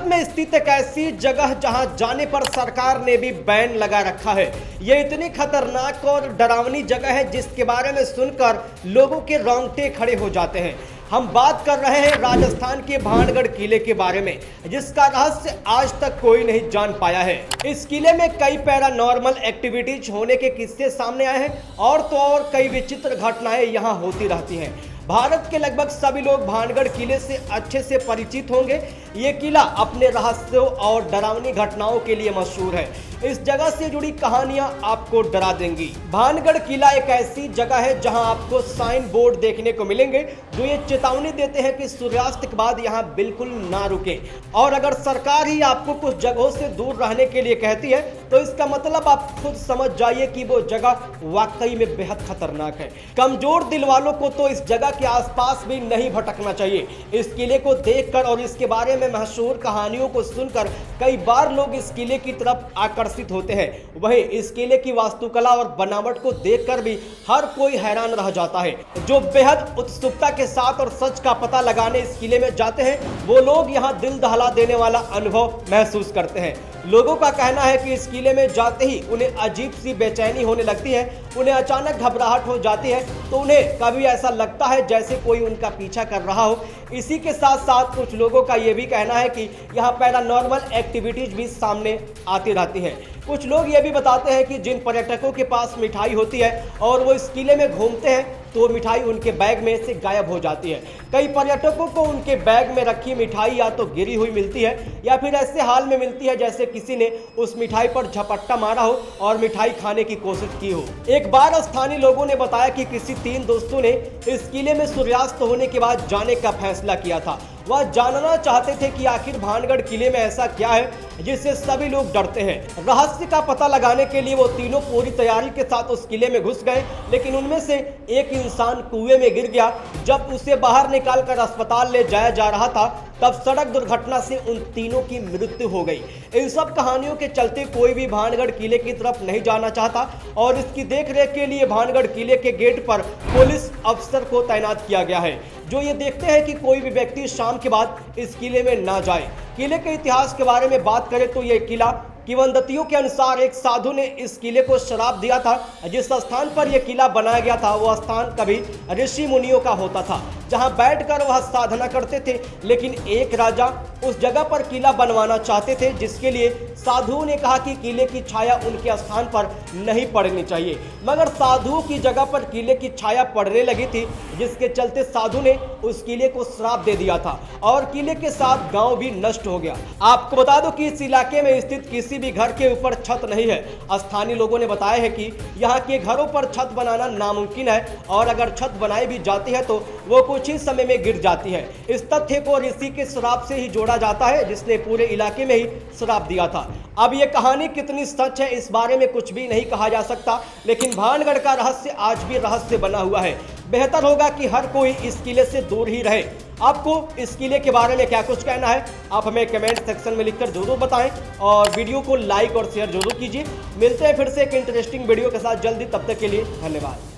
में स्थित एक ऐसी जगह जहां जाने पर सरकार ने भी बैन लगा रखा है। ये इतनी खतरनाक और डरावनी जगह है जिसके बारे में सुनकर लोगों के रोंगटे खड़े हो जाते हैं। हम बात कर रहे हैं राजस्थान के भानगढ़ किले के बारे में, जिसका रहस्य आज तक कोई नहीं जान पाया है। इस किले में कई पैरानॉर्मल एक्टिविटीज होने के किस्से सामने आए हैं और तो और कई विचित्र घटनाएं यहां होती रहती हैं। भारत के लगभग सभी लोग भानगढ़ किले से अच्छे से परिचित होंगे। ये किला अपने रहस्यों और डरावनी घटनाओं के लिए मशहूर है। इस जगह से जुड़ी कहानियां आपको डरा देंगी। भानगढ़ किला एक ऐसी जगह है जहां आपको साइन बोर्ड देखने को मिलेंगे जो ये चेतावनी देते हैं कि सूर्यास्त के बाद यहां बिल्कुल ना रुकें। और अगर सरकार ही आपको कुछ जगहों से दूर रहने के लिए कहती है तो इसका मतलब आप खुद समझ जाइए कि वो जगह वाकई में बेहद खतरनाक है। कमजोर दिल वालों को तो इस जगह के आसपास भी नहीं भटकना चाहिए। इस किले को देखकर और इसके बारे में मशहूर कहानियों को सुनकर कई बार लोग इस किले की तरफ आकर्षित होते हैं। वहीं इस किले की वास्तुकला और बनावट को देखकर भी हर कोई हैरान रह जाता है। जो बेहद उत्सुकता के साथ और सच का पता लगाने इस किले में जाते हैं वो लोग यहाँ दिल दहला देने वाला अनुभव महसूस करते हैं। लोगों का कहना है कि इस किले में जाते ही उन्हें अजीब सी बेचैनी होने लगती है, उन्हें अचानक घबराहट हो जाती है, तो उन्हें कभी ऐसा लगता है जैसे कोई उनका पीछा कर रहा हो। इसी के साथ साथ कुछ लोगों का ये भी कहना है कि यहाँ पैरानॉर्मल एक्टिविटीज भी सामने आती रहती हैं। कुछ लोग ये भी बताते हैं कि जिन पर्यटकों के पास मिठाई होती है और वो इस किले में घूमते हैं तो मिठाई उनके बैग में से गायब हो जाती है। कई पर्यटकों को उनके बैग में रखी मिठाई या तो गिरी हुई मिलती है या फिर ऐसे हाल में मिलती है जैसे किसी ने उस मिठाई पर झपट्टा मारा हो और मिठाई खाने की कोशिश की हो। एक बार स्थानीय लोगों ने बताया कि किसी 3 दोस्तों ने इस किले में सूर्यास्त होने के बाद जाने का फैसला किया था। वह जानना चाहते थे कि आखिर भानगढ़ किले में ऐसा क्या है जिससे सभी लोग डरते हैं। रहस्य का पता लगाने के लिए वो तीनों पूरी तैयारी के साथ उस किले में घुस गए, लेकिन उनमें से एक इंसान कुएं में गिर गया। जब उसे बाहर निकालकर अस्पताल ले जाया जा रहा था तब सड़क दुर्घटना से उन तीनों की मृत्यु हो गई। इन सब कहानियों के चलते कोई भी भानगढ़ किले की तरफ नहीं जाना चाहता और इसकी देखरेख के लिए भानगढ़ किले के गेट पर पुलिस अफसर को तैनात किया गया है, जो ये देखते हैं कि कोई भी व्यक्ति शाम के बाद इस किले में ना जाए। किले के इतिहास के बारे में बात करें तो यह किला किंवदंतियों के अनुसार एक साधु ने इस किले को श्राप दिया था। जिस स्थान पर यह किला बनाया गया था वो स्थान कभी ऋषि मुनियों का होता था, जहां बैठकर वह साधना करते थे। लेकिन एक राजा उस जगह पर किला बनवाना चाहते थे, जिसके लिए साधुओं ने कहा कि किले की छाया उनके स्थान पर नहीं पड़नी चाहिए। मगर साधुओं की जगह पर किले की छाया पड़ने लगी थी, जिसके चलते साधु ने उस किले को श्राप दे दिया था और किले के साथ गांव भी नष्ट हो गया। आपको बता दो कि इस इलाके में स्थित किसी भी घर के ऊपर छत नहीं है। स्थानीय लोगों ने बताया है कि यहाँ के घरों पर छत बनाना नामुमकिन है और अगर छत बनाई भी जाती है तो वो कुछ ही समय में गिर जाती है। इस तथ्य को ऋषि के श्राप से ही जोड़ा जाता है, जिसने पूरे इलाके में ही श्राप दिया था। अब ये कहानी कितनी सच है इस बारे में कुछ भी नहीं कहा जा सकता, लेकिन भानगढ़ का रहस्य आज भी रहस्य बना हुआ है। बेहतर होगा कि हर कोई इस किले से दूर ही रहे। आपको इस किले के बारे में क्या कुछ कहना है आप हमें कमेंट सेक्शन में लिखकर जरूर बताएं और वीडियो को लाइक और शेयर जरूर कीजिए। मिलते हैं फिर से एक इंटरेस्टिंग वीडियो के साथ जल्दी, तब तक के लिए धन्यवाद।